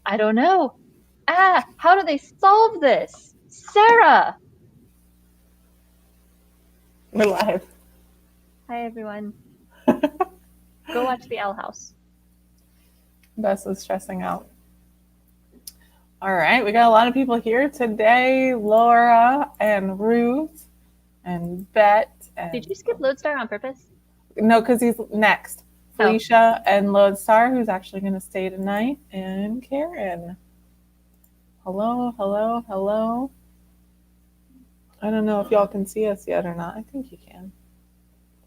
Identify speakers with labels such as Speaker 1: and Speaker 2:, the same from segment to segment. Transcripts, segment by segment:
Speaker 1: I don't know. How do they solve this? Sarah!
Speaker 2: We're live.
Speaker 1: Hi, everyone. Go watch The Owl House.
Speaker 2: Bess is stressing out. All right, we got a lot of people here today. Laura and Ruth and Bet. And
Speaker 1: Did you skip Lodestar on purpose?
Speaker 2: No, because he's next. Felicia and Lodestar, who's actually going to stay tonight, and Karen. Hello, hello, hello. I don't know if y'all can see us yet or not. I think you can.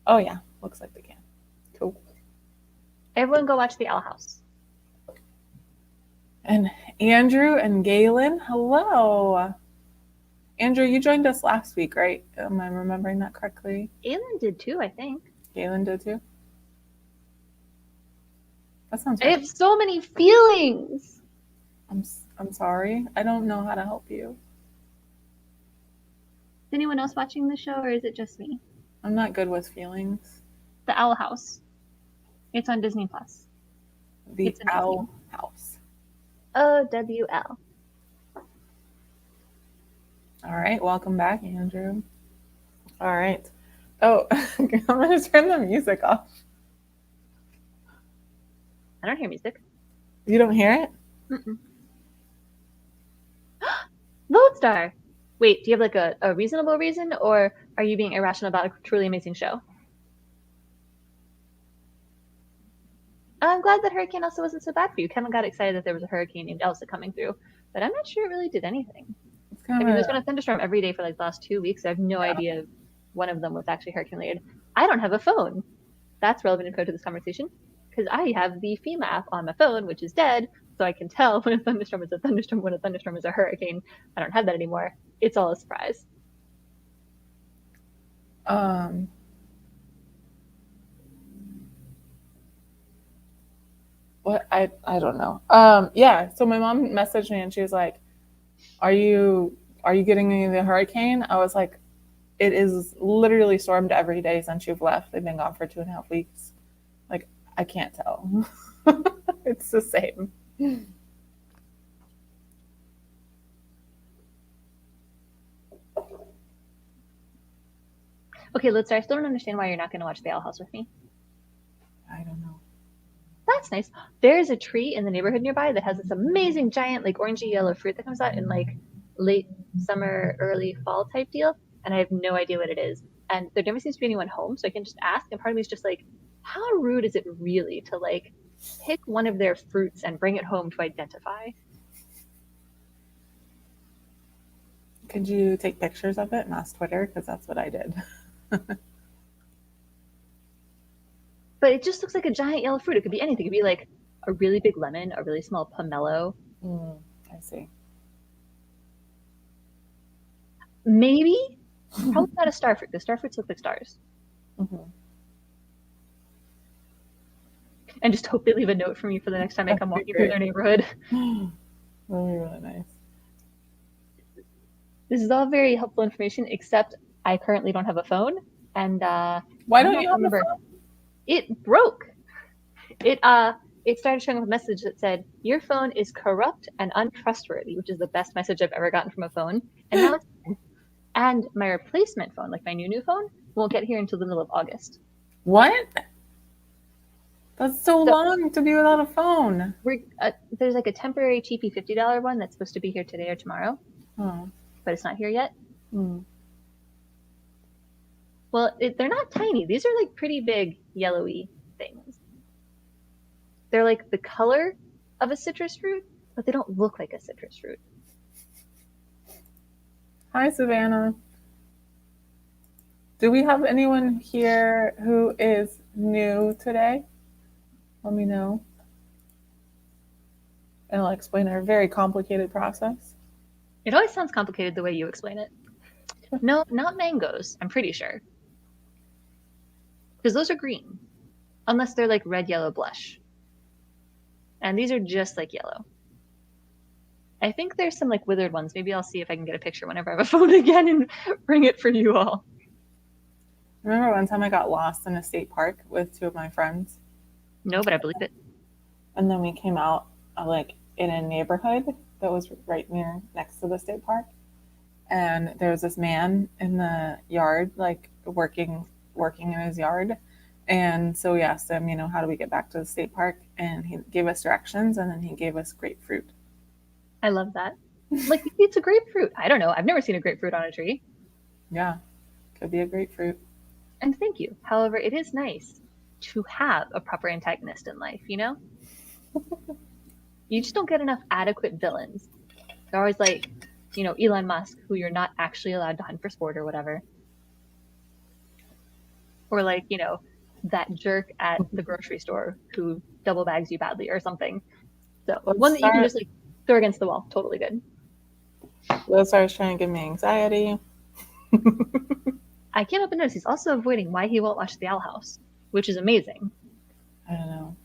Speaker 2: Oh, yeah. Looks like they can. Cool.
Speaker 1: Everyone go watch The Owl House.
Speaker 2: And Andrew and Galen, hello. Andrew, you joined us last week, right? Am I remembering that correctly?
Speaker 1: Galen did too, I think.
Speaker 2: Galen did too? That sounds right.
Speaker 1: I have so many feelings.
Speaker 2: I'm sorry. I don't know how to help you.
Speaker 1: Is anyone else watching the show, or is it just me?
Speaker 2: I'm not good with feelings.
Speaker 1: The Owl House. It's on Disney+.
Speaker 2: The Owl House.
Speaker 1: OWL.
Speaker 2: All right, welcome back, Andrew. All right. Oh, I'm going to turn the music off.
Speaker 1: I don't hear music.
Speaker 2: You don't hear it?
Speaker 1: Mm-mm. Lodestar! Wait, do you have like a reasonable reason, or are you being irrational about a truly amazing show? I'm glad that Hurricane Elsa wasn't so bad for you. Kevin got excited that there was a hurricane named Elsa coming through, but I'm not sure it really did anything. There's been a thunderstorm every day for like the last 2 weeks. I have no idea if one of them was actually hurricane related. I don't have a phone. That's relevant info to this conversation because I have the FEMA app on my phone, which is dead, so I can tell when a thunderstorm is a thunderstorm, when a thunderstorm is a hurricane. I don't have that anymore. It's all a surprise.
Speaker 2: What? I don't know. Yeah, so my mom messaged me and she was like, are you getting the hurricane? I was like, it is literally stormed every day since you've left. They've been gone for 2.5 weeks. Like, I can't tell. It's the same.
Speaker 1: Okay, Lutzer, I still don't understand why you're not going to watch The Owl House with me.
Speaker 2: I don't know.
Speaker 1: That's nice. There's a tree in the neighborhood nearby that has this amazing giant, like orangey yellow fruit that comes out in like late summer, early fall type deal, and I have no idea what it is. And there never seems to be anyone home, so I can just ask. And part of me is just like, how rude is it really to like pick one of their fruits and bring it home to identify?
Speaker 2: Could you take pictures of it and ask Twitter? Because that's what I did.
Speaker 1: But it just looks like a giant yellow fruit. It could be anything. It could be like a really big lemon, a really small pomelo.
Speaker 2: I see.
Speaker 1: Maybe. Probably not a star fruit. The star fruits look like stars.
Speaker 2: Mm-hmm.
Speaker 1: And just hope they leave a note for me for the next time I come walking through their neighborhood.
Speaker 2: That would be really nice.
Speaker 1: This is all very helpful information, except I currently don't have a phone. And
Speaker 2: why don't you have a phone?
Speaker 1: It broke. It started showing up a message that said, your phone is corrupt and untrustworthy, which is the best message I've ever gotten from a phone. And now and my replacement phone, like my new phone, won't get here until the middle of August.
Speaker 2: What? That's so long to be without a phone.
Speaker 1: There's like a temporary cheapy $50 one that's supposed to be here today or tomorrow.
Speaker 2: Oh.
Speaker 1: But it's not here yet. Well, they're not tiny. These are like pretty big yellowy things. They're like the color of a citrus fruit, but they don't look like a citrus fruit.
Speaker 2: Hi, Savannah. Do we have anyone here who is new today? Let me know. And I'll explain our very complicated process.
Speaker 1: It always sounds complicated the way you explain it. No, not mangoes, I'm pretty sure. Because those are green. Unless they're like red, yellow, blush. And these are just like yellow. I think there's some like withered ones. Maybe I'll see if I can get a picture whenever I have a phone again and bring it for you all.
Speaker 2: Remember one time I got lost in a state park with 2 of my friends?
Speaker 1: No, but I believe it.
Speaker 2: And then we came out like in a neighborhood that was right next to the state park, and there was this man in the yard, like working in his yard. And so we asked him, how do we get back to the state park? And he gave us directions, and then he gave us grapefruit.
Speaker 1: I love that. Like, it's a grapefruit. I don't know. I've never seen a grapefruit on a tree.
Speaker 2: Yeah, could be a grapefruit.
Speaker 1: And thank you. However, it is nice to have a proper antagonist in life, You just don't get enough adequate villains. They're always like, Elon Musk, who you're not actually allowed to hunt for sport or whatever. Or like, that jerk at the grocery store who double bags you badly or something. So one that you can just like throw against the wall. Totally good.
Speaker 2: Lodestar's trying to give me anxiety.
Speaker 1: I can't help but notice he's also avoiding why he won't watch the Owl House, which is amazing.
Speaker 2: I don't know.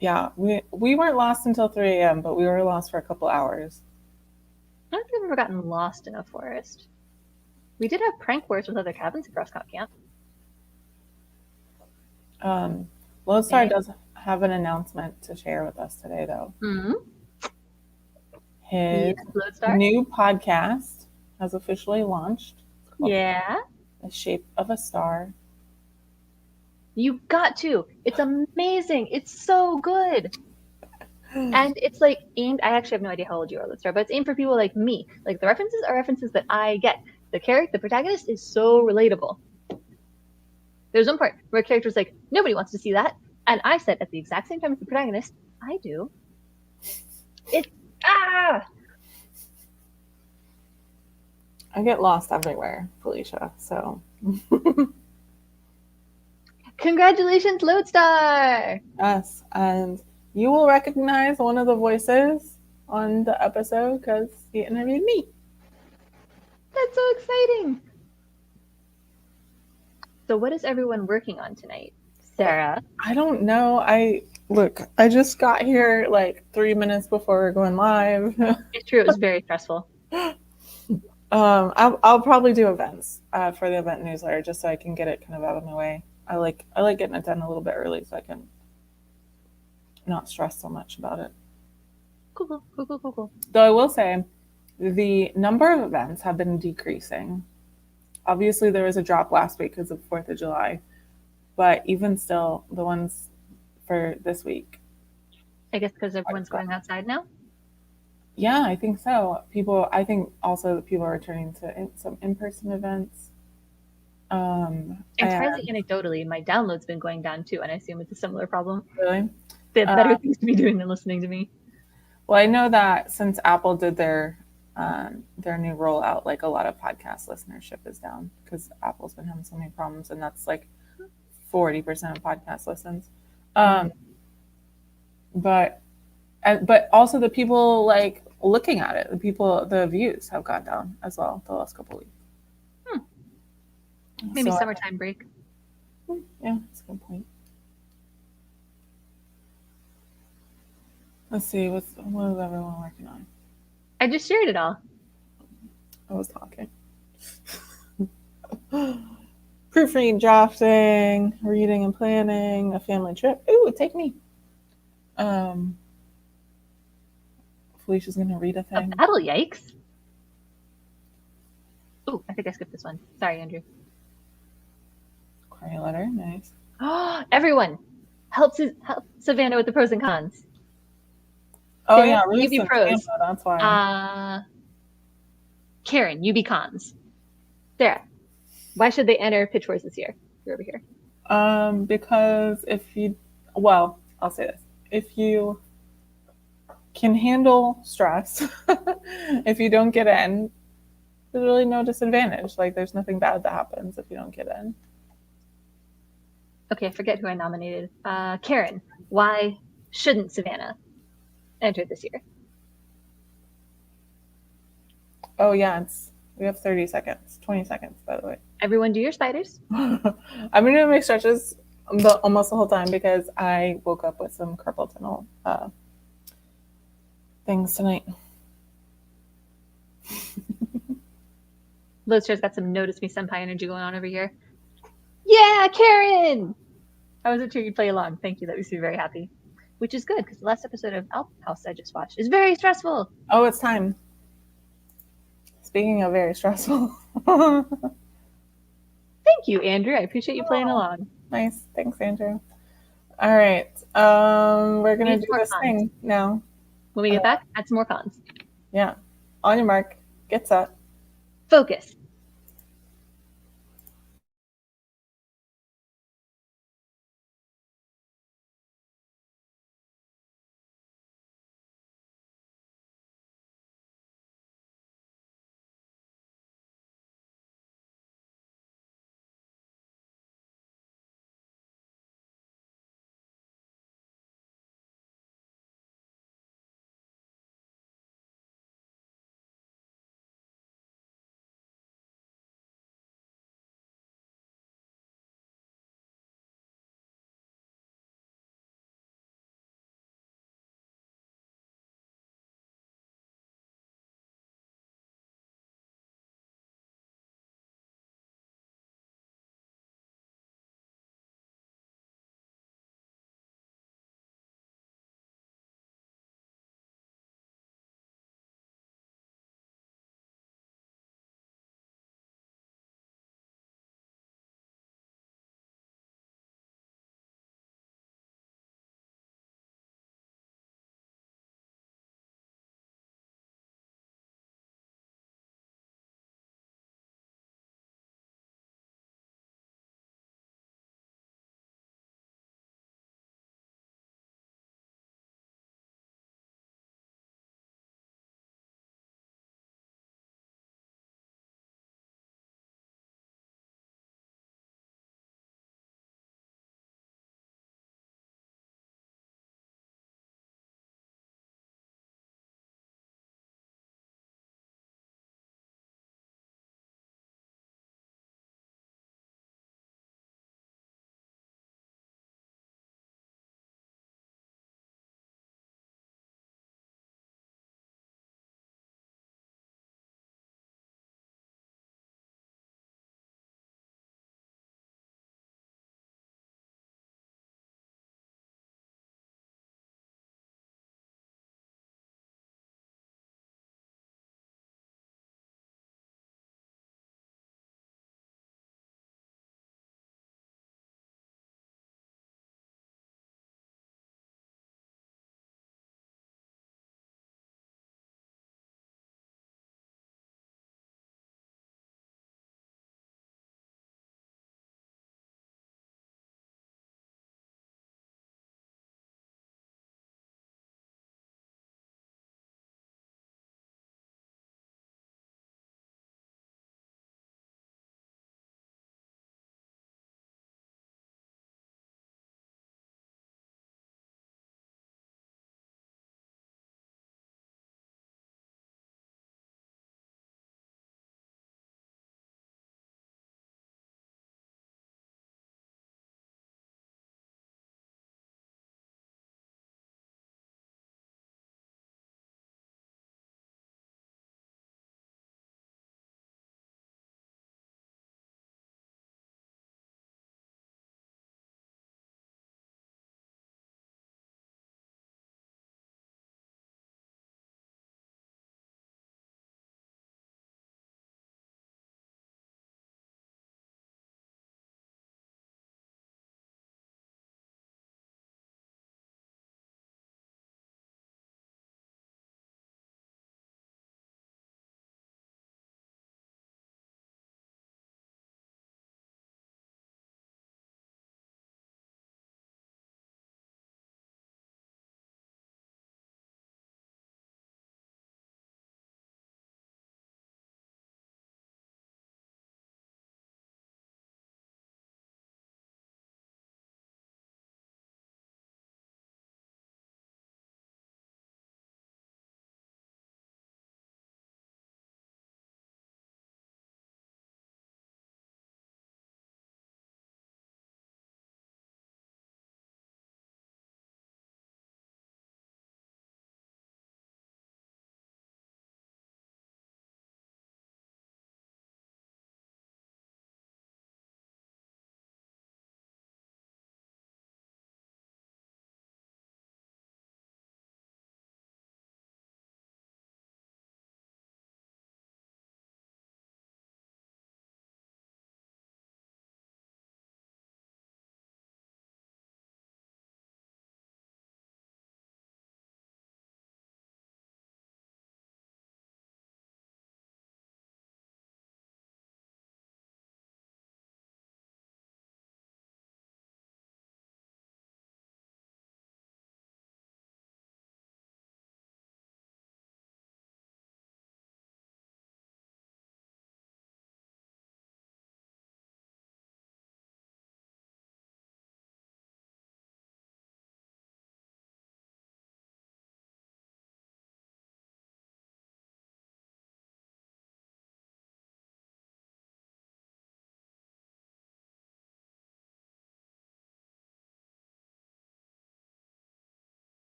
Speaker 2: Yeah, we weren't lost until 3 a.m., but we were lost for a couple hours.
Speaker 1: I don't think I've ever gotten lost in a forest. We did have prank wars with other cabins across Cop Camp.
Speaker 2: Lodestar does have an announcement to share with us today, though.
Speaker 1: Mm-hmm.
Speaker 2: His new podcast has officially launched.
Speaker 1: Yeah.
Speaker 2: The Shape of a Star.
Speaker 1: You got to. It's amazing. It's so good. And it's like aimed, I actually have no idea how old you are, Lodestar, but it's aimed for people like me. Like the references are references that I get. The protagonist is so relatable. There's one part where a character's like, nobody wants to see that. And I said at the exact same time as the protagonist, I do.
Speaker 2: I get lost everywhere, Felicia, so.
Speaker 1: Congratulations, Lodestar!
Speaker 2: Yes, and you will recognize one of the voices on the episode because he interviewed me.
Speaker 1: That's so exciting. So what is everyone working on tonight? Sarah?
Speaker 2: I don't know. I just got here like 3 minutes before we're going live.
Speaker 1: It's true. It was very stressful.
Speaker 2: I'll probably do events for the event newsletter just so I can get it kind of out of my way. I like getting it done a little bit early so I can not stress so much about it.
Speaker 1: Cool.
Speaker 2: Though I will say the number of events have been decreasing. Obviously, there was a drop last week because of 4th of July, but even still, the ones for this week.
Speaker 1: I guess because everyone's going outside now?
Speaker 2: Yeah, I think so. I think also people are returning to some in-person events.
Speaker 1: Entirely anecdotally, my download's been going down too, and I assume it's a similar problem.
Speaker 2: Really?
Speaker 1: They have better things to be doing than listening to me.
Speaker 2: Well, I know that since Apple did their new rollout, like a lot of podcast listenership is down because Apple's been having so many problems, and that's like 40% of podcast listens. But also the people like looking at it, the views have gone down as well the last couple of weeks.
Speaker 1: Maybe summertime break.
Speaker 2: Yeah, that's a good point. Let's see, what is everyone working on?
Speaker 1: I just shared it all.
Speaker 2: I was talking. Proofreading, drafting, reading and planning, a family trip. Ooh, take me. Felicia's going to read a thing.
Speaker 1: A battle, yikes. Ooh, I think I skipped this one. Sorry, Andrew.
Speaker 2: Query letter, nice.
Speaker 1: Everyone, help Savannah with the pros and cons.
Speaker 2: Oh, yeah,
Speaker 1: you be pros.
Speaker 2: That's why.
Speaker 1: Karen, you be cons. Sarah, why should they enter Pitch Wars this year? You're over here.
Speaker 2: Because I'll say this. If you can handle stress, if you don't get in, there's really no disadvantage. Like, there's nothing bad that happens if you don't get in.
Speaker 1: Okay, I forget who I nominated. Karen, why shouldn't Savannah enter this year?
Speaker 2: Oh, yeah, we have 30 seconds, 20 seconds, by the way.
Speaker 1: Everyone do your spiders.
Speaker 2: I'm going to make stretches almost the whole time because I woke up with some carpal tunnel things tonight.
Speaker 1: Lodestar's got some notice me senpai energy going on over here. Yeah, Karen! I wasn't sure you'd play along. Thank you. That makes me very happy. Which is good because the last episode of Album House I just watched is very stressful.
Speaker 2: Oh, it's time. Speaking of very stressful.
Speaker 1: Thank you, Andrew. I appreciate you playing along.
Speaker 2: Nice. Thanks, Andrew. All right. We're going to do this thing now.
Speaker 1: When we get back, add some more cons.
Speaker 2: Yeah. On your mark. Get set.
Speaker 1: Focus.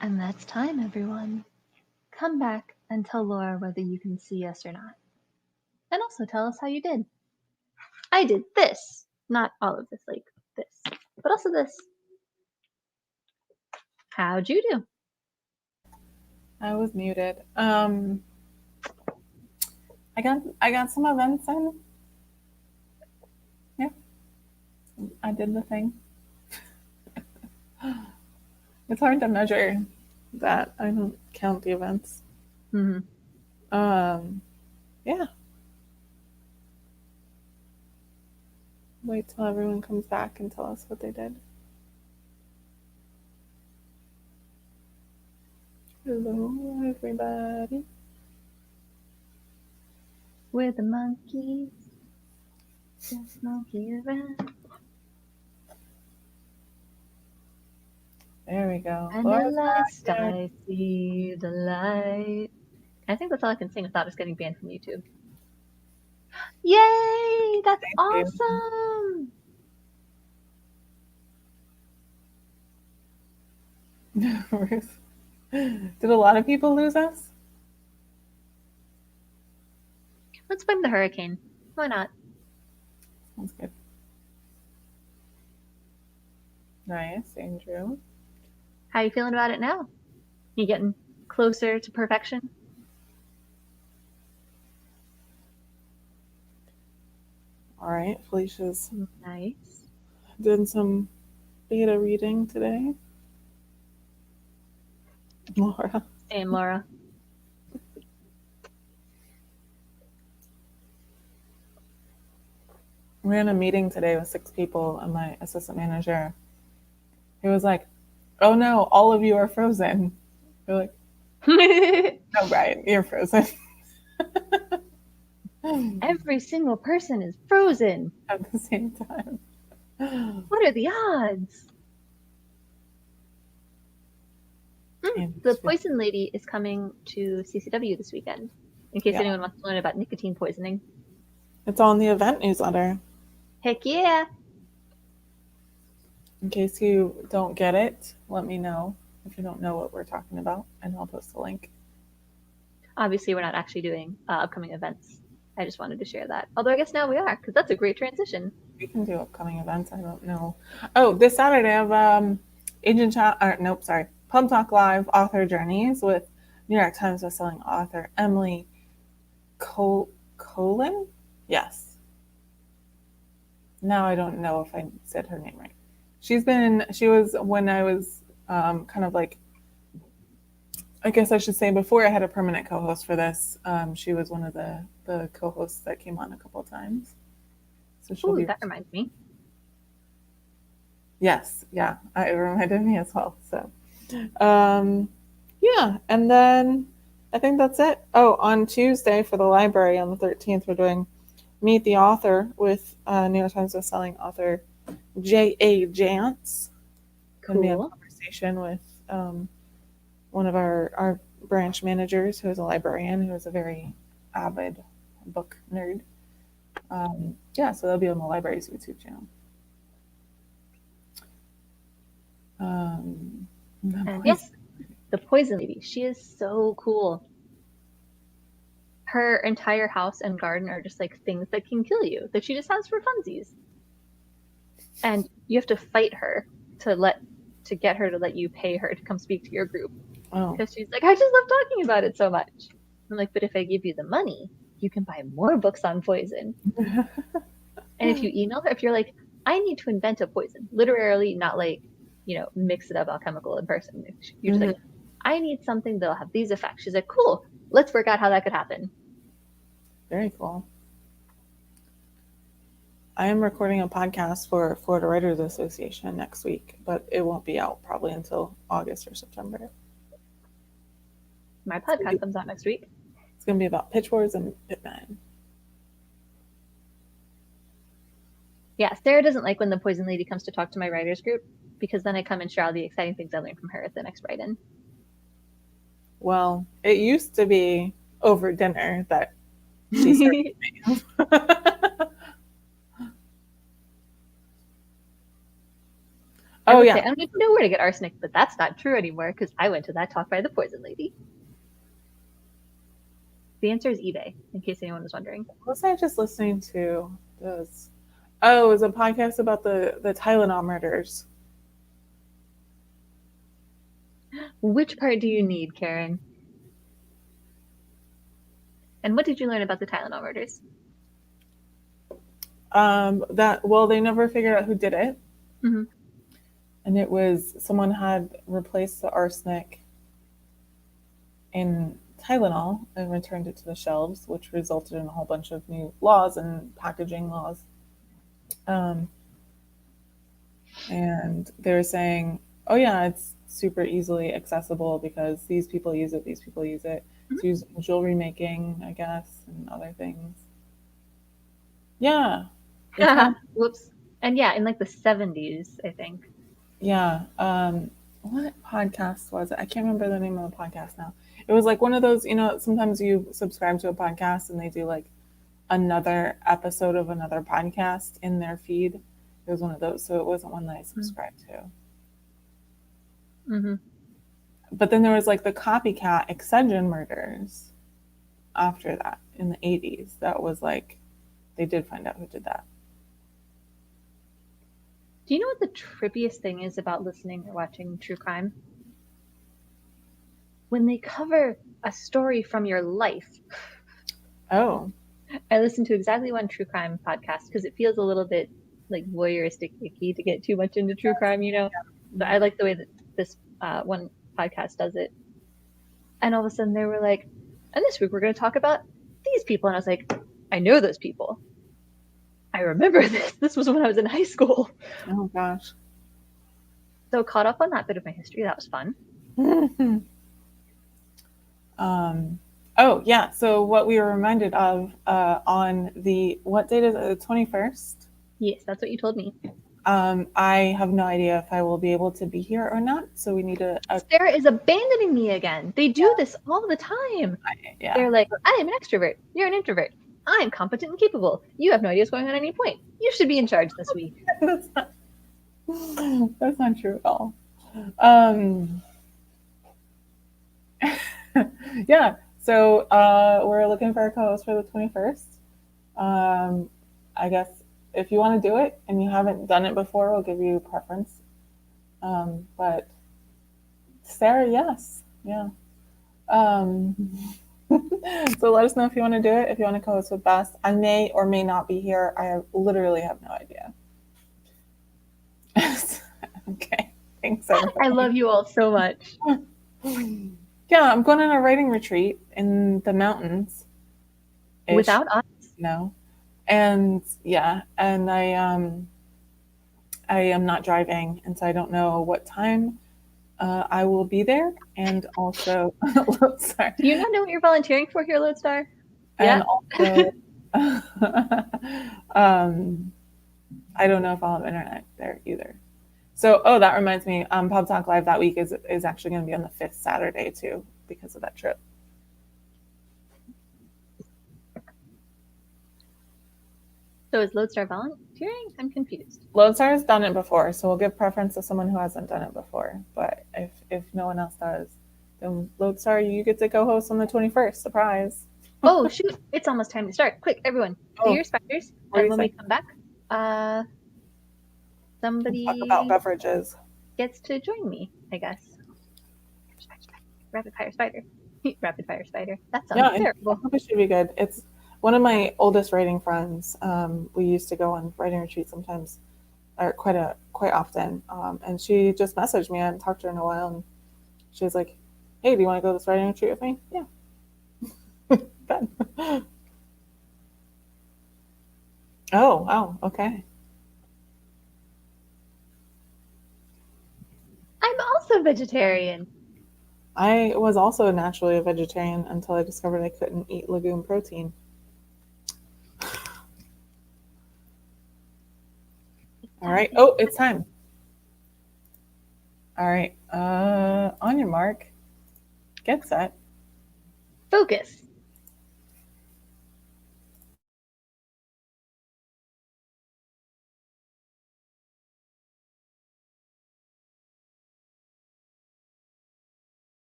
Speaker 1: And that's time, everyone. Come back and tell Laura whether you can see us or not. And also tell us how you did. I did this. Not all of this, like this. But also this. How'd you do?
Speaker 2: I was muted. I got some events in. Yeah. I did the thing. It's hard to measure that. I don't count the events.
Speaker 1: Mm-hmm.
Speaker 2: Yeah. Wait till everyone comes back and tell us what they did. Hello, everybody.
Speaker 1: We're the monkeys. Just monkey around.
Speaker 2: There we go.
Speaker 1: And the lights, I see the light. I think that's all I can sing without us getting banned from YouTube. Yay! That's awesome!
Speaker 2: Did a lot of people lose us?
Speaker 1: Let's blame the hurricane. Why not?
Speaker 2: Sounds good. Nice, Andrew.
Speaker 1: How are you feeling about it now? You getting closer to perfection?
Speaker 2: All right, Felicia's
Speaker 1: nice.
Speaker 2: Doing some beta reading today. Laura.
Speaker 1: Same, Laura.
Speaker 2: We had a meeting today with 6 people and my assistant manager. He was like, "Oh no, all of you are frozen." We're like, "No, Brian, you're frozen."
Speaker 1: Every single person is frozen
Speaker 2: at the same time.
Speaker 1: What are the odds? The Poison Lady is coming to CCW this weekend, in case anyone wants to learn about nicotine poisoning.
Speaker 2: It's on the event newsletter.
Speaker 1: Heck yeah!
Speaker 2: In case you don't get it, let me know if you don't know what we're talking about, and I'll post a link.
Speaker 1: Obviously, we're not actually doing upcoming events. I just wanted to share that. Although I guess now we are, because that's a great transition.
Speaker 2: We can do upcoming events. I don't know. Oh, this Saturday I have Pub Talk Live Author Journeys with New York Times bestselling author Emily Colin? Yes. Now I don't know if I said her name right. She was when I was kind of like, I guess I should say before I had a permanent co-host for this, she was one of the co-hosts that came on a couple of times. So
Speaker 1: that reminds me.
Speaker 2: Yes, yeah, it reminded me as well. So, yeah, and then I think that's it. Oh, on Tuesday for the library on the 13th, we're doing Meet the Author with New York Times bestselling author J.A. Jantz.
Speaker 1: Cool.
Speaker 2: Going to be a conversation with one of our branch managers who is a librarian who is a very avid book nerd. Yeah, so that'll be on the library's YouTube channel.
Speaker 1: And yes, the Poison Lady. She is so cool. Her entire house and garden are just like things that can kill you, that she just has for funsies. And you have to fight her to get her to let you pay her to come speak to your group. Because she's like, I just love talking about it so much. I'm like, but if I give you the money, you can buy more books on poison. And if you email her, if you're like, I need to invent a poison, literally, not like, mix it up alchemical in person. You're just like, I need something that'll have these effects. She's like, cool, let's work out how that could happen.
Speaker 2: Very cool. I am recording a podcast for Florida Writers Association next week, but it won't be out probably until August or September.
Speaker 1: My podcast comes out next week.
Speaker 2: It's going to be about pitch wars and Pitman.
Speaker 1: Yeah, Sarah doesn't like when the Poison Lady comes to talk to my writers group, because then I come and share all the exciting things I learned from her at the next write-in.
Speaker 2: Well, it used to be over dinner that she started me.
Speaker 1: I
Speaker 2: Oh
Speaker 1: would
Speaker 2: yeah.
Speaker 1: say I don't even know where to get arsenic, but that's not true anymore because I went to that talk by the poison lady. The answer is eBay, in case anyone was wondering.
Speaker 2: What was I just listening to? This. Oh, it was a podcast about the Tylenol murders.
Speaker 1: Which part do you need, Karen? And what did you learn about the Tylenol murders?
Speaker 2: They never figured out who did it,
Speaker 1: Mm-hmm.
Speaker 2: and it was someone had replaced the arsenic in Tylenol and returned it to the shelves, which resulted in a whole bunch of new laws and packaging laws. And they're saying, oh yeah, it's super easily accessible because these people use it, these people use it. It's used in jewelry making, I guess, and other things. Yeah.
Speaker 1: Whoops. And yeah, in like the 70s, I think.
Speaker 2: Yeah. What podcast was it? I can't remember the name of the podcast now. It was like one of those, sometimes you subscribe to a podcast and they do like another episode of another podcast in their feed. It was one of those. So it wasn't one that I subscribed to.
Speaker 1: Mm-hmm.
Speaker 2: But then there was like the copycat Excedrin murders after that in the 80s. That was like, they did find out who did that.
Speaker 1: Do you know what the trippiest thing is about listening or watching true crime? When they cover a story from your life.
Speaker 2: Oh.
Speaker 1: I listened to exactly one true crime podcast because it feels a little bit like voyeuristic icky to get too much into true crime, But I like the way that this one podcast does it. And all of a sudden they were like, and this week we're going to talk about these people. And I was like, I know those people. I remember this. This was when I was in high school.
Speaker 2: Oh gosh.
Speaker 1: So caught up on that bit of my history. That was fun.
Speaker 2: Oh yeah. So what we were reminded of on what date is it? The 21st.
Speaker 1: Yes, that's what you told me.
Speaker 2: I have no idea if I will be able to be here or not. So we need to.
Speaker 1: Sarah is abandoning me again. They do this all the time.
Speaker 2: Yeah.
Speaker 1: They're like, I am an extrovert. You're an introvert. I am competent and capable. You have no idea what's going on at any point. You should be in charge this week.
Speaker 2: That's not true at all. Yeah. So we're looking for a co-host for the 21st. I guess if you want to do it and you haven't done it before, we'll give you preference. But Sarah, yes. Yeah. So let us know if you want to do it, if you want to co-host with Bess. I may or may not be here. I literally have no idea. Okay. Thanks, everybody.
Speaker 1: I love you all so much.
Speaker 2: Yeah, I'm going on a writing retreat in the mountains.
Speaker 1: Without us?
Speaker 2: No. And yeah, and I am not driving, and so I don't know what time I will be there. And also, sorry.
Speaker 1: Do you not know what you're volunteering for here, Lodestar?
Speaker 2: And also, I don't know if I'll have internet there either. So, that reminds me, Pub Talk Live that week is actually going to be on the 5th Saturday too, because of that trip.
Speaker 1: So is Lodestar volunteering? I'm confused.
Speaker 2: Lodestar has done it before, so we'll give preference to someone who hasn't done it before. But if no one else does, then Lodestar, you get to co-host on the 21st. Surprise!
Speaker 1: Oh shoot! It's almost time to start. Quick, everyone, do your spiders, and when we come back, somebody
Speaker 2: talk about beverages
Speaker 1: gets to join me, I guess. Rapid fire spider. Rapid fire spider. That sounds terrible.
Speaker 2: It should be good. It's one of my oldest writing friends. We used to go on writing retreats sometimes, or quite often. And she just messaged me. I hadn't talked to her in a while, and she was like, "Hey, do you want to go to this writing retreat with me?" Yeah. Oh wow. Okay.
Speaker 1: I'm also vegetarian.
Speaker 2: I was also naturally a vegetarian until I discovered I couldn't eat legume protein. All right. Oh, it's time. All right. On your mark. Get set.
Speaker 1: Focus.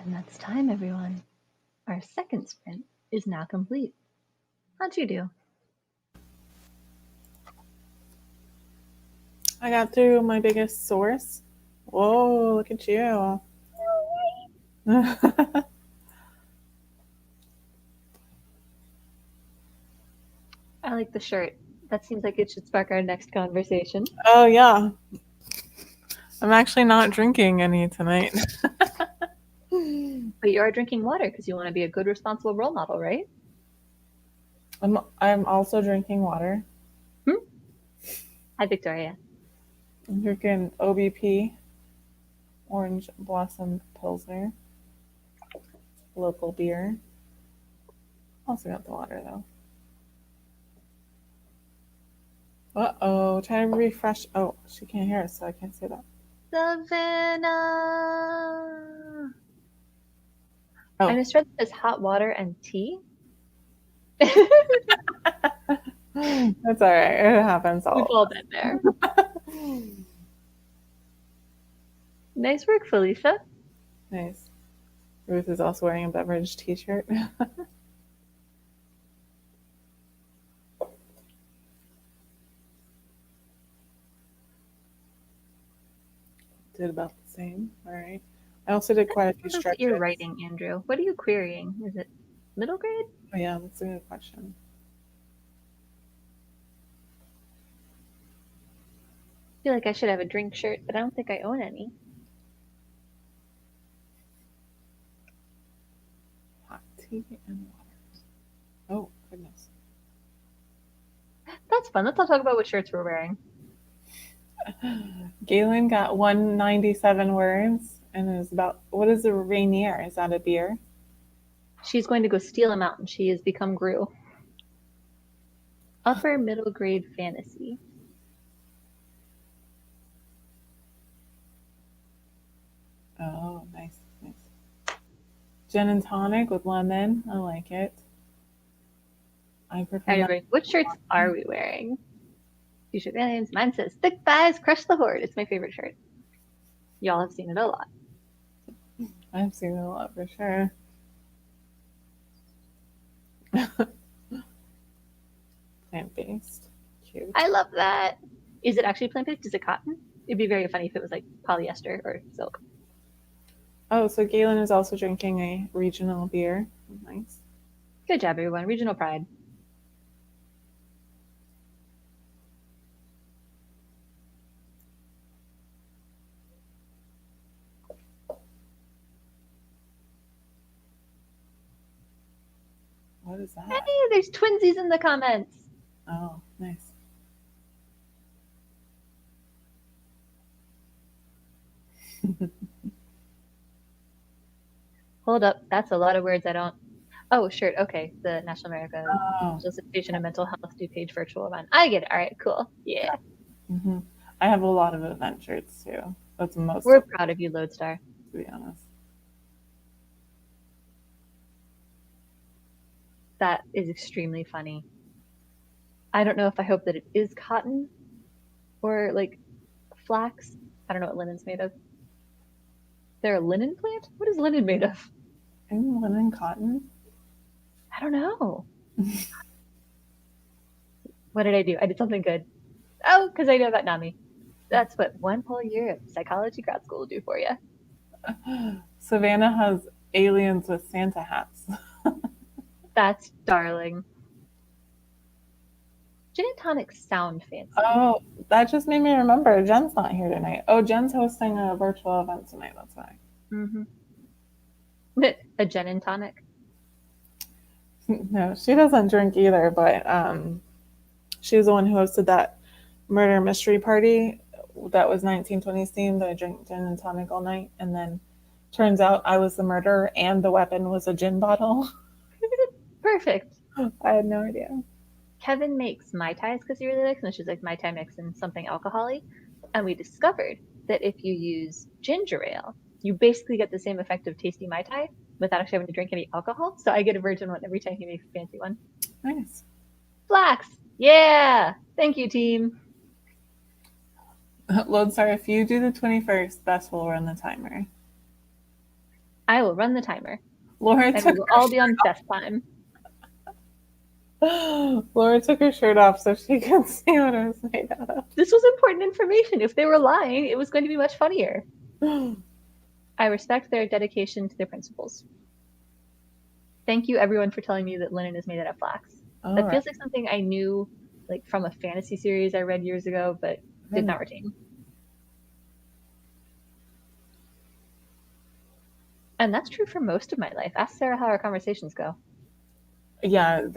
Speaker 1: And that's time, everyone. Our second sprint is now complete. How'd you do?
Speaker 2: I got through my biggest source. Whoa, look at you.
Speaker 1: I like the shirt. That seems like it should spark our next conversation.
Speaker 2: Oh, yeah. I'm actually not drinking any tonight.
Speaker 1: But you are drinking water because you want to be a good, responsible role model, right?
Speaker 2: I'm also drinking water.
Speaker 1: Hi, Victoria.
Speaker 2: I'm drinking OBP, Orange Blossom Pilsner, local beer. Also got the water though. Uh-oh, trying to refresh. Oh, she can't hear us, so I can't say that.
Speaker 1: Savannah!
Speaker 2: Oh.
Speaker 1: I misread this as hot water and tea.
Speaker 2: That's all right. It happens.
Speaker 1: We've all been there. Nice work, Felicia.
Speaker 2: Nice. Ruth is also wearing a beverage t-shirt. Did about the same. All right. I also did quite a few stretches.
Speaker 1: You're writing, Andrew. What are you querying? Is it middle grade?
Speaker 2: Oh, yeah, that's a good question.
Speaker 1: I feel like I should have a drink shirt, but I don't think I own any.
Speaker 2: Hot tea and water. Oh, goodness.
Speaker 1: That's fun. Let's all talk about what shirts we're wearing.
Speaker 2: Galen got 197 words and is about, what is a Rainier? Is that a beer?
Speaker 1: She's going to go steal a mountain. She has become Gru. Upper middle grade fantasy.
Speaker 2: Oh, nice, nice. Gin and tonic with lemon. I like it. I prefer.
Speaker 1: Anyway, what shirts are we wearing? T-shirt aliens. Mine says "Thick thighs, crush the horde." It's my favorite shirt. Y'all have seen it a lot.
Speaker 2: I've seen it a lot for sure. Plant-based. Cute.
Speaker 1: I love that. Is it actually plant-based? Is it cotton? It'd be very funny if it was like polyester or silk.
Speaker 2: Oh, so Galen is also drinking a regional beer. Nice.
Speaker 1: Good job, everyone. Regional pride.
Speaker 2: What is that?
Speaker 1: Hey, there's twinsies in the comments.
Speaker 2: Oh, nice.
Speaker 1: Hold up. That's a lot of words I don't. Oh, shirt. Okay. The National American Association of Mental Health do page virtual event. I get it. All right. Cool. Yeah.
Speaker 2: Mm-hmm. I have a lot of event shirts too. That's most.
Speaker 1: We're proud of you, Lodestar.
Speaker 2: To be honest.
Speaker 1: That is extremely funny. I don't know if I hope that it is cotton or like flax. I don't know what linen's made of. They're a linen plant? What is linen made of?
Speaker 2: Isn't linen cotton?
Speaker 1: I don't know. What did I do? I did something good. Oh, because I know about NAMI. That's what one whole year of psychology grad school will do for you.
Speaker 2: Savannah has aliens with Santa hats.
Speaker 1: That's darling. Gin and tonics sound fancy.
Speaker 2: Oh, that just made me remember. Jen's not here tonight. Oh, Jen's hosting a virtual event tonight. That's why.
Speaker 1: Mm-hmm. A gin and tonic?
Speaker 2: No, she doesn't drink either, but she was the one who hosted that murder mystery party that was 1920s themed. I drank gin and tonic all night, and then turns out I was the murderer and the weapon was a gin bottle.
Speaker 1: Perfect.
Speaker 2: I had no idea.
Speaker 1: Kevin makes Mai Tais because he really likes them. She's like Mai Tai mix and something alcohol-y. And we discovered that if you use ginger ale, you basically get the same effect of tasty Mai Tai without actually having to drink any alcohol. So I get a virgin one every time he makes a fancy one.
Speaker 2: Nice.
Speaker 1: Flax. Yeah. Thank you, team.
Speaker 2: Lodestar, if you do the 21st, Bess will run the timer.
Speaker 1: I will run the timer.
Speaker 2: Laura
Speaker 1: And we
Speaker 2: took
Speaker 1: will
Speaker 2: her
Speaker 1: all be on best time.
Speaker 2: Laura took her shirt off so she could see what it was made out of.
Speaker 1: This was important information. If they were lying, it was going to be much funnier. I respect their dedication to their principles. Thank you, everyone, for telling me that linen is made out of flax. That feels like something I knew, like from a fantasy series I read years ago, but did not retain. And that's true for most of my life. Ask Sarah how our conversations go.
Speaker 2: Yeah,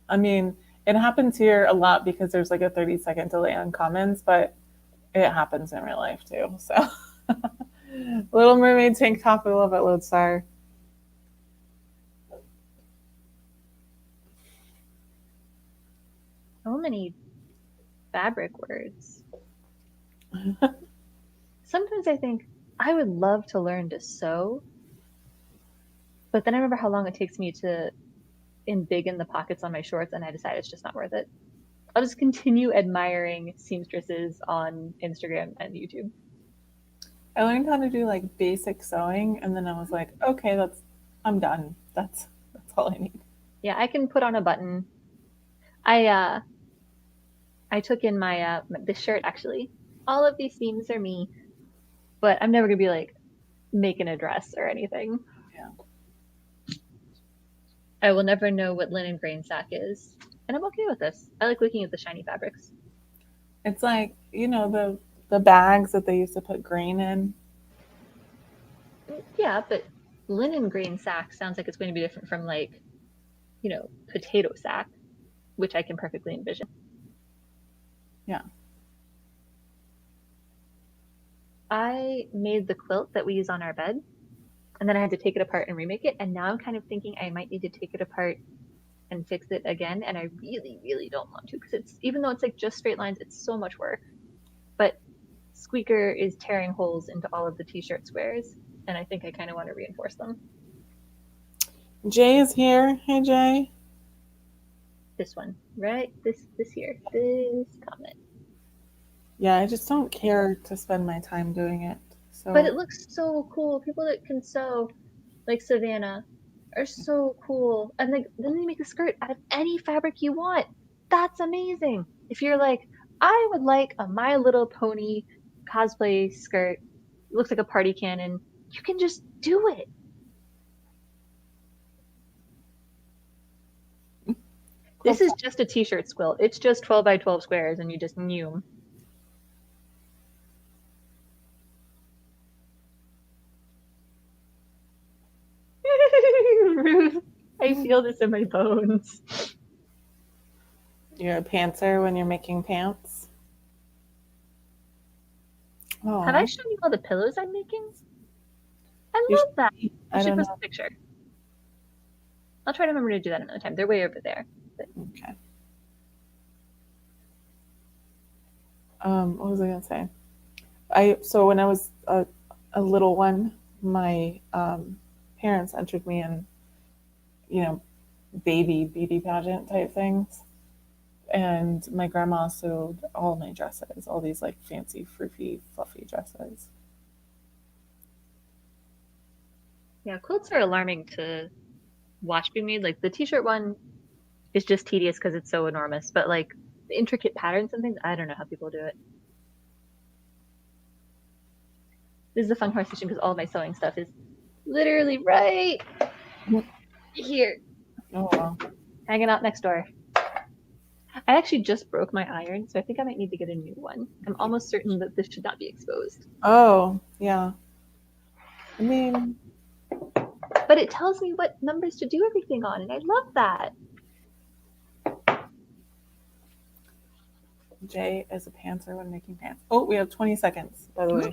Speaker 2: I mean, it happens here a lot because there's like a 30-second delay on comments, but it happens in real life too. So, Little Mermaid tank top, I love it, Lodestar.
Speaker 1: So many fabric words. Sometimes I think I would love to learn to sew, but then I remember how long it takes me to embiggen the pockets on my shorts, and I decide it's just not worth it. I'll just continue admiring seamstresses on Instagram and YouTube.
Speaker 2: I learned how to do like basic sewing, and then I was like, okay, I'm done. That's all I need.
Speaker 1: Yeah, I can put on a button. I took in my this shirt actually. All of these seams are me, but I'm never gonna be like making a dress or anything.
Speaker 2: Yeah.
Speaker 1: I will never know what linen grain sack is, and I'm okay with this. I like looking at the shiny fabrics.
Speaker 2: It's like, the bags that they used to put grain in.
Speaker 1: Yeah, but linen grain sack sounds like it's going to be different from like, potato sack, which I can perfectly envision.
Speaker 2: Yeah.
Speaker 1: I made the quilt that we use on our bed, and then I had to take it apart and remake it, and now I'm kind of thinking I might need to take it apart and fix it again, and I really, really don't want to, because even though it's like just straight lines, it's so much work. But Squeaker is tearing holes into all of the t-shirt squares, and I think I kind of want to reinforce them.
Speaker 2: Jay is here. Hey, Jay.
Speaker 1: This one, right? This here. This comment.
Speaker 2: Yeah, I just don't care to spend my time doing it. So.
Speaker 1: But it looks so cool. People that can sew, like Savannah, are so cool. And like then they make a skirt out of any fabric you want. That's amazing. If you're like, I would like a My Little Pony cosplay skirt, it looks like a party cannon, you can just do it. This is just a t-shirt quilt. It's just 12 by 12 squares and you just new. Ruth, I feel this in my bones.
Speaker 2: You're a pantser when you're making pants?
Speaker 1: Aww. Have I shown you all the pillows I'm making? I love that. I should post a picture. I'll try to remember to do that another time. They're way over there. But...
Speaker 2: Okay. What was I gonna say? So when I was a little one, my parents entered me in, baby beauty pageant type things, and my grandma sewed all my dresses, all these like fancy, froofy, fluffy dresses.
Speaker 1: Yeah, quilts are alarming to watch being made. Like the t-shirt one is just tedious because it's so enormous, but like the intricate patterns and things, I don't know how people do it. This is a fun conversation because all of my sewing stuff is literally right here.
Speaker 2: Oh, wow.
Speaker 1: Hanging out next door. I actually just broke my iron, so I think I might need to get a new one. I'm almost certain that this should not be exposed.
Speaker 2: Oh, yeah. I mean...
Speaker 1: But it tells me what numbers to do everything on, and I love that.
Speaker 2: Jay is a pantser when making pants. Oh, we have 20 seconds, by the way.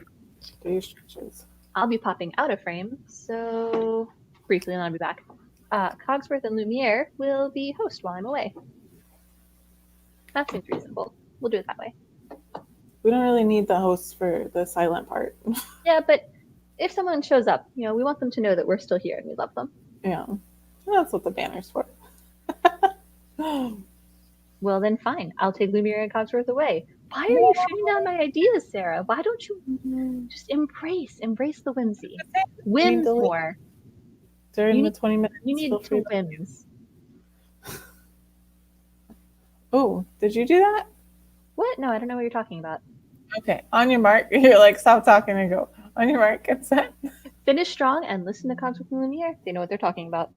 Speaker 2: Do your stretches.
Speaker 1: I'll be popping out of frame, so briefly, and I'll be back. Cogsworth and Lumiere will be host while I'm away. That seems reasonable. We'll do it that way.
Speaker 2: We don't really need the host for the silent part.
Speaker 1: Yeah, but if someone shows up, we want them to know that we're still here and we love them.
Speaker 2: Yeah, that's what the banner's for.
Speaker 1: Well, then fine. I'll take Lumiere and Cogsworth away. Why are you shooting down my ideas, Sarah? Why don't you just embrace the whimsy? Wins
Speaker 2: delete
Speaker 1: more.
Speaker 2: during the 20 minutes.
Speaker 1: You need two wins.
Speaker 2: Oh, did you do that?
Speaker 1: What? No, I don't know what you're talking about.
Speaker 2: Okay, on your mark. You're like, stop talking and go. On your mark, get set.
Speaker 1: Finish strong and listen to Cogs with Lumiere. They know what they're talking about.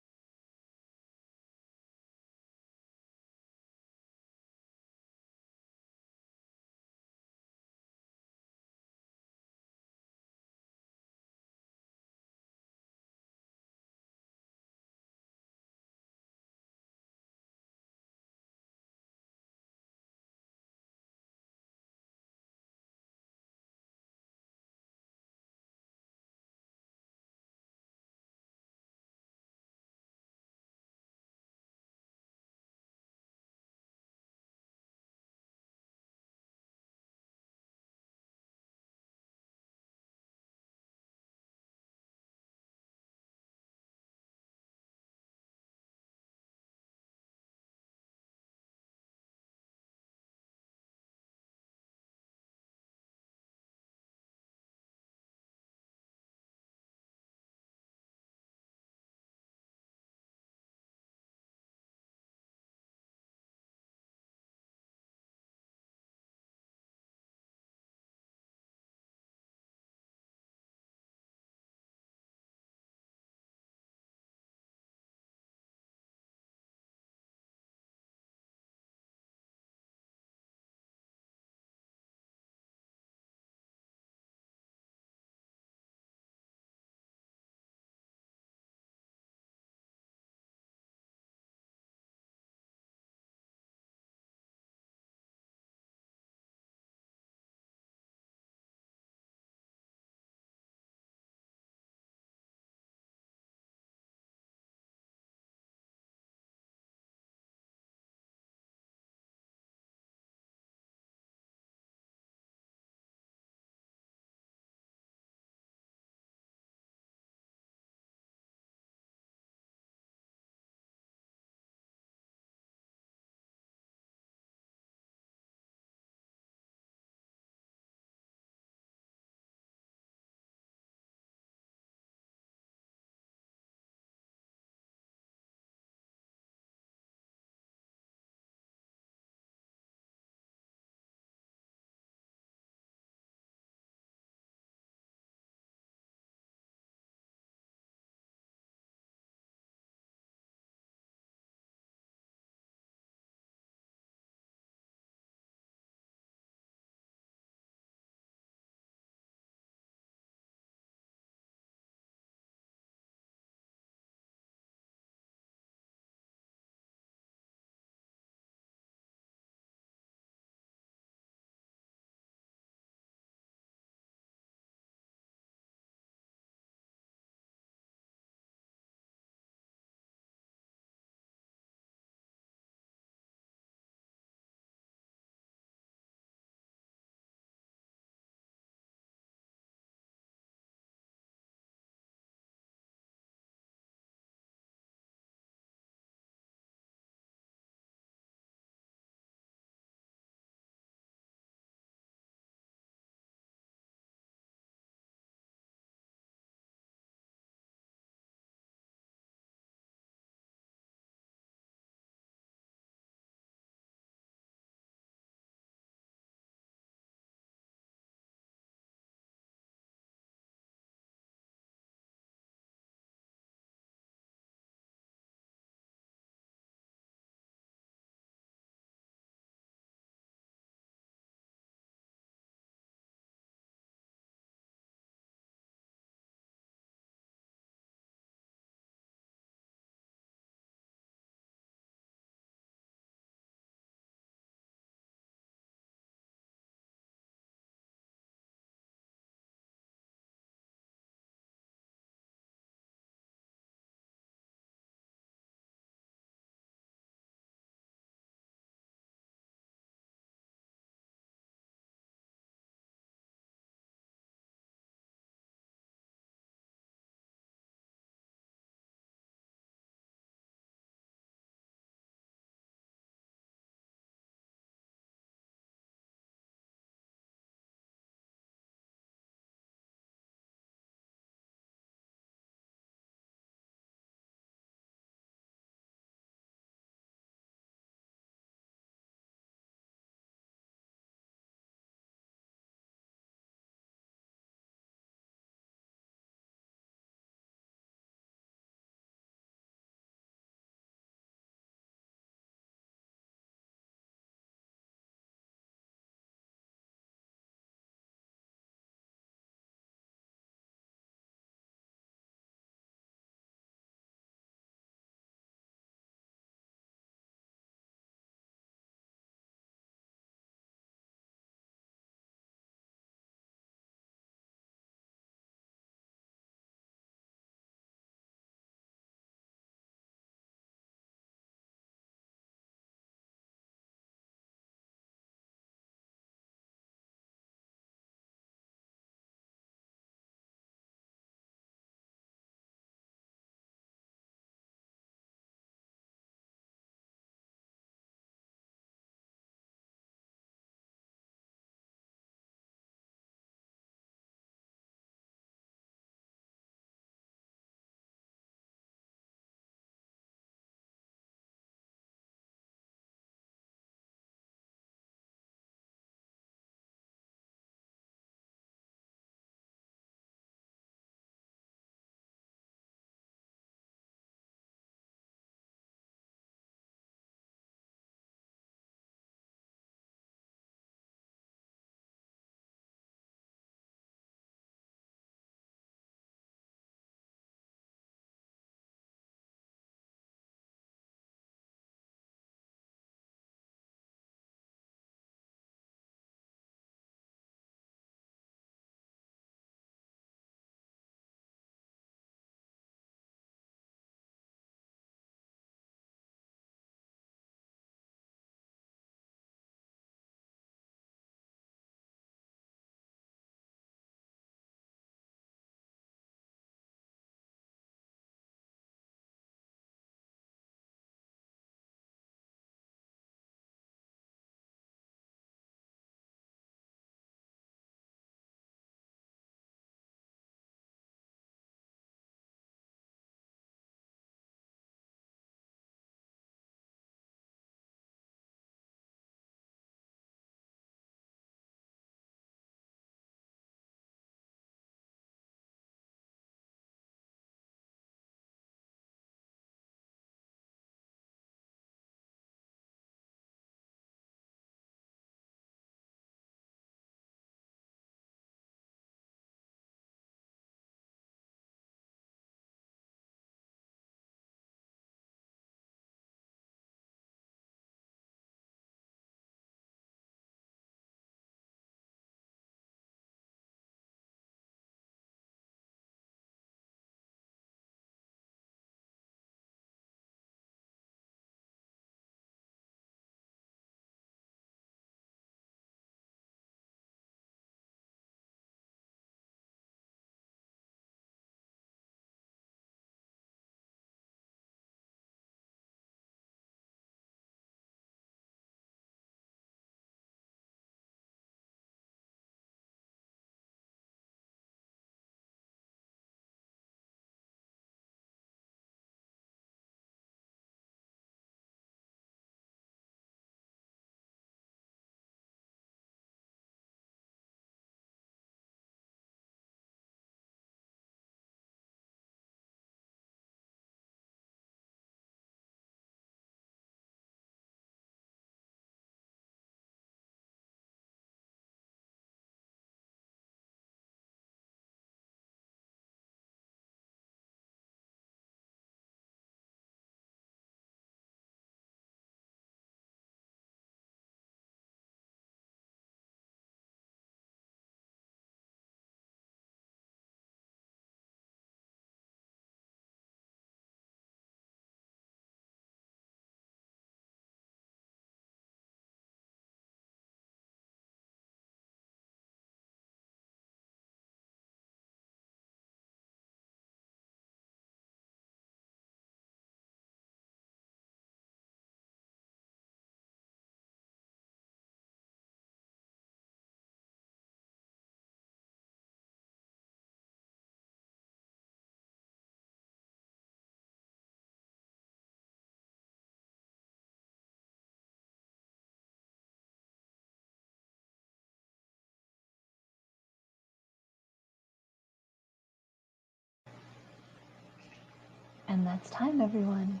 Speaker 1: And that's time, everyone.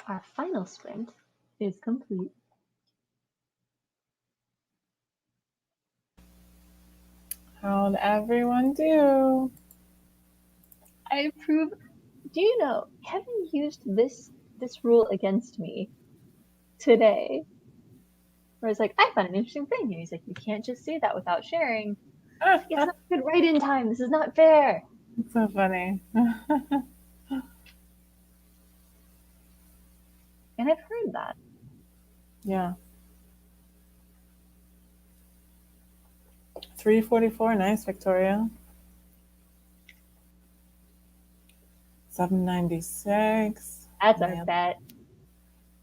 Speaker 1: Our final sprint is complete.
Speaker 2: How'd everyone do?
Speaker 1: I approve. Do you know Kevin used this rule against me today? Where it's like, I found an interesting thing, and he's like, you can't just say that without sharing. It's not good write-in time. This is not fair.
Speaker 2: It's so funny.
Speaker 1: And I've heard that.
Speaker 2: Yeah. 344, nice, Victoria. 796.
Speaker 1: That's our bet.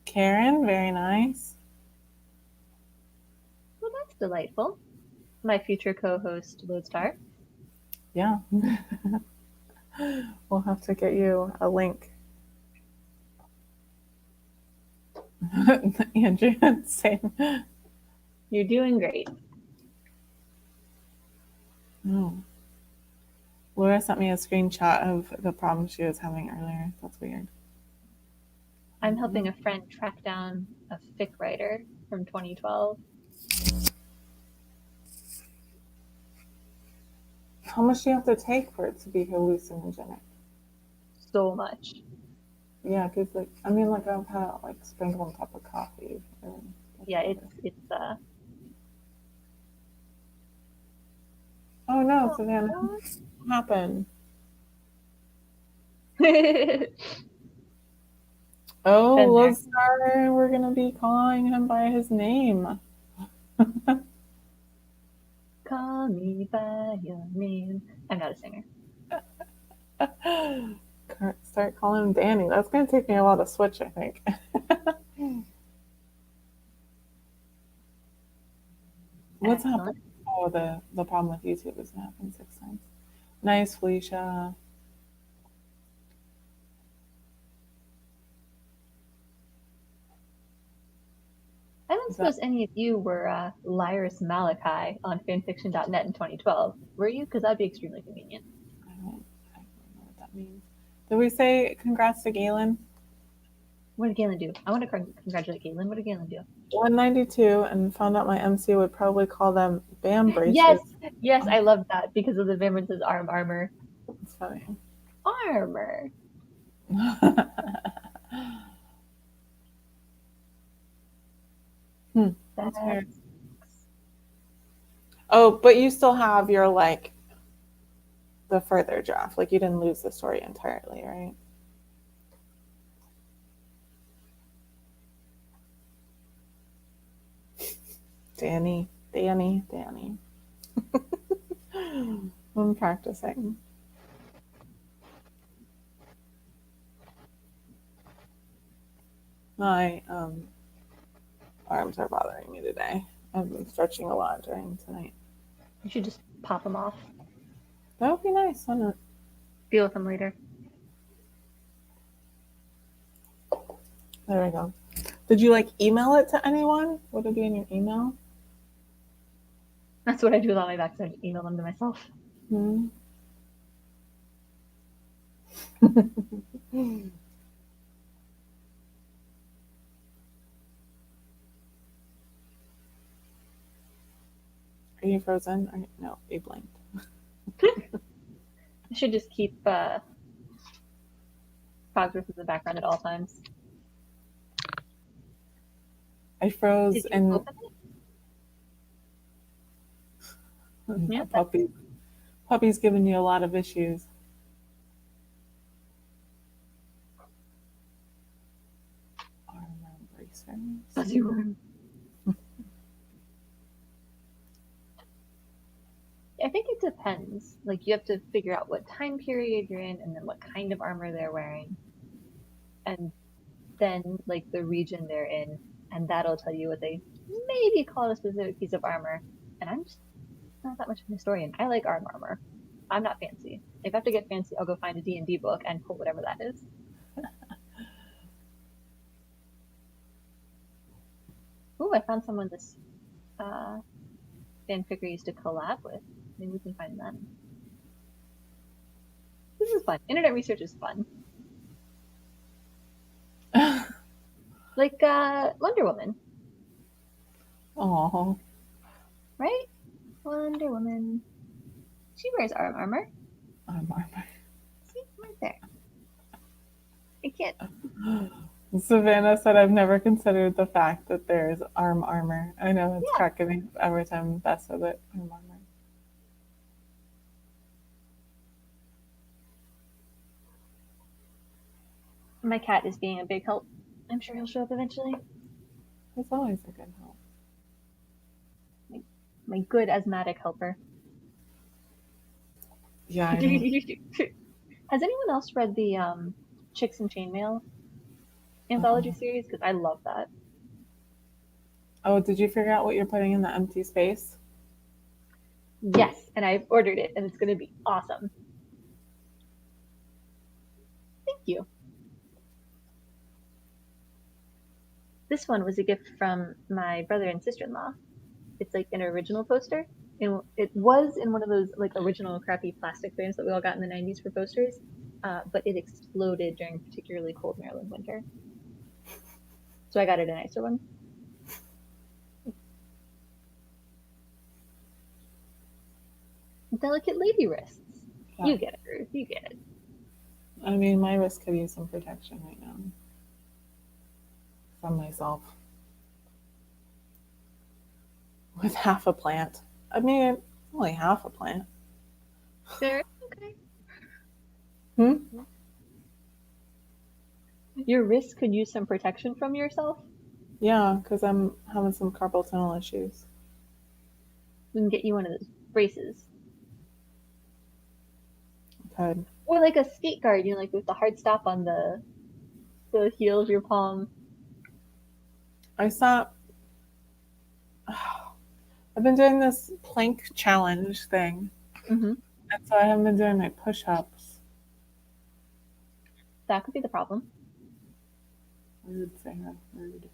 Speaker 2: Karen, very nice.
Speaker 1: Well, that's delightful. My future co-host, Lodestar.
Speaker 2: Yeah. We'll have to get you a link. Andrew, same.
Speaker 1: You're doing great.
Speaker 2: Oh. Laura sent me a screenshot of the problem she was having earlier. That's weird.
Speaker 1: I'm helping a friend track down a fic writer from 2012.
Speaker 2: How much do you have to take for it to be hallucinogenic?
Speaker 1: So much.
Speaker 2: Yeah, because I've had it sprinkled on top of coffee.
Speaker 1: Yeah, it's
Speaker 2: Oh no, Savannah, what happened? Oh, Lodestar, we're gonna be calling him by his name.
Speaker 1: Call me by your name. I'm not a singer.
Speaker 2: Start calling him Danny. That's gonna take me a while to switch, I think. What's happening? Oh, the problem with YouTube is gonna happen 6 times. Nice, Felicia.
Speaker 1: I don't suppose any of you were Lyris Malachi on fanfiction.net in 2012. Were you? Because that'd be extremely convenient.
Speaker 2: I don't know what that means. Did we say congrats to Galen?
Speaker 1: What did Galen do? I want to congratulate Galen. What did Galen do?
Speaker 2: 192 and found out my MC would probably call them BAM braces.
Speaker 1: Yes, I love that because of the Vimrance's armor.
Speaker 2: It's funny.
Speaker 1: Armor.
Speaker 2: That's fair. Oh, but you still have your the further draft. You didn't lose the story entirely, right? Danny. I'm practicing. My arms are bothering me today. I've been stretching a lot during tonight.
Speaker 1: You should just pop them off.
Speaker 2: That would be nice, wouldn't it?
Speaker 1: Deal with them later.
Speaker 2: There we go. Did you email it to anyone? Would it be in your email?
Speaker 1: That's what I do with all my backs. I email them to myself.
Speaker 2: Are you frozen? No, you blinked.
Speaker 1: I should just keep progress in the background at all times.
Speaker 2: I froze and
Speaker 1: yeah,
Speaker 2: puppy's giving you a lot of issues. Armor bracers.
Speaker 1: Fuzzy worm. I think it depends. You have to figure out what time period you're in and then what kind of armor they're wearing. And then, the region they're in. And that'll tell you what they maybe call a specific piece of armor. And I'm just not that much of a historian. I like armor. I'm not fancy. If I have to get fancy, I'll go find a D&D book and pull whatever that is. Ooh, I found someone this fanficker used to collab with. Maybe we can find them. This is fun. Internet research is fun. Like Wonder Woman,
Speaker 2: Oh,
Speaker 1: right? Wonder Woman. She wears arm armor.
Speaker 2: arm
Speaker 1: See, right there. I can't.
Speaker 2: armor. Savannah said, I've never considered the fact that there's arm armor. I know it's
Speaker 1: Yeah.
Speaker 2: cracking me up every time Bess says it. Arm armor.
Speaker 1: My cat is being a big help. I'm sure he'll show up eventually.
Speaker 2: It's always a good help.
Speaker 1: My good asthmatic helper.
Speaker 2: Yeah, I know.
Speaker 1: Has anyone else read the Chicks and Chainmail anthology
Speaker 2: Uh-oh.
Speaker 1: series? Because I love that.
Speaker 2: Oh, did you figure out what you're putting in the empty space?
Speaker 1: Yes, and I've ordered it, and it's going to be awesome. Thank you. This one was a gift from my brother and sister-in-law. It's like an original poster. And it was in one of those like original crappy plastic frames that we all got in the 90s for posters, but it exploded during particularly cold Maryland winter. So I got it a nicer one. Delicate lady wrists.
Speaker 2: Yeah.
Speaker 1: You get it, Ruth. You get it.
Speaker 2: I mean, my wrist could use some protection right now from myself. With half a plant. I mean, only half a plant.
Speaker 1: There. Okay.
Speaker 2: Hmm?
Speaker 1: Your wrist could use some protection from yourself.
Speaker 2: Yeah, because I'm having some carpal tunnel issues.
Speaker 1: We can get you one of those braces.
Speaker 2: Good.
Speaker 1: Or like a skate guard, like with the hard stop on the heel of your palm.
Speaker 2: I saw. I've been doing this plank challenge thing,
Speaker 1: Mm-hmm.
Speaker 2: and so I haven't been doing my push-ups.
Speaker 1: That could be the problem.
Speaker 2: Rude, Sarah. Rude.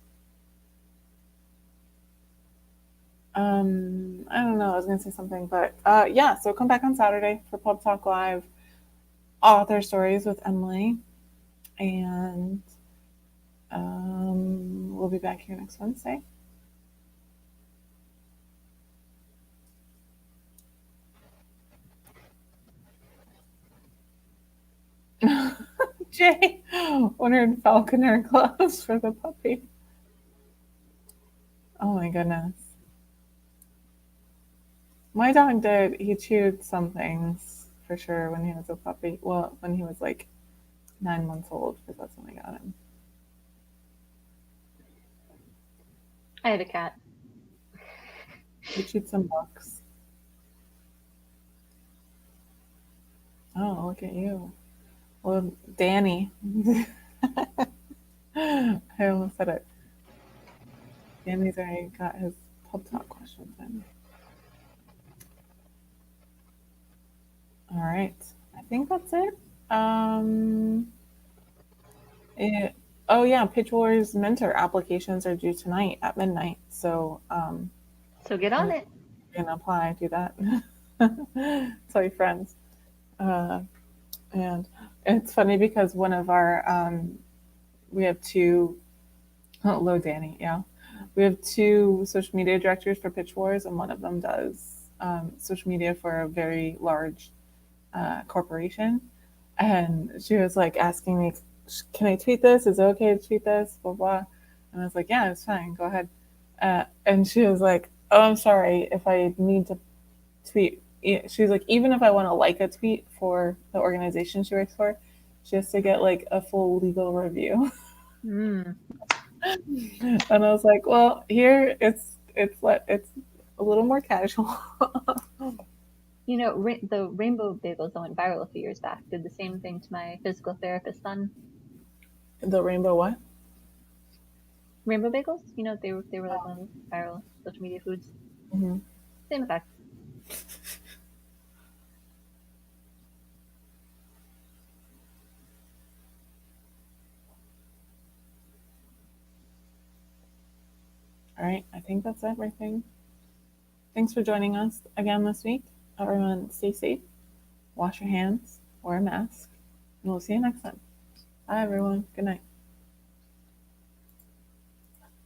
Speaker 2: I don't know. I was gonna say something, but yeah. So come back on Saturday for Pub Talk Live, author stories with Emily, and we'll be back here next Wednesday. Jay ordered falconer gloves for the puppy. Oh my goodness. My dog did. He chewed some things for sure when he was a puppy. Well, when he was like 9 months old, because that's when I got him.
Speaker 1: I have a cat.
Speaker 2: He chewed some books. Oh, look at you. Well, Danny. I almost said it. Danny's already got his pub talk questions in. All right. I think that's it. It, oh yeah, Pitch Wars mentor applications are due tonight at midnight. So
Speaker 1: So get on it.
Speaker 2: you can apply, do that. Tell your friends. And it's funny because one of our we have two hello Danny, yeah. We have two social media directors for Pitch Wars, and one of them does social media for a very large corporation. And she was like asking me, can I tweet this? Is it okay to tweet this? Blah, blah. And I was like, yeah, it's fine. Go ahead. And she was like, oh, I'm sorry if I need to tweet. She's like, even if I want to like a tweet for the organization she works for, she has to get like a full legal review.
Speaker 1: Mm.
Speaker 2: And I was like, well, here it's a little more casual.
Speaker 1: The rainbow bagels that went viral a few years back did the same thing to my physical therapist son.
Speaker 2: The rainbow what?
Speaker 1: Rainbow bagels, they were like one of the viral social media foods.
Speaker 2: Mm-hmm.
Speaker 1: Same effect.
Speaker 2: All right, I think that's everything. Thanks for joining us again this week. Everyone, stay safe, wash your hands, wear a mask, and we'll see you next time. Bye, everyone. Good night.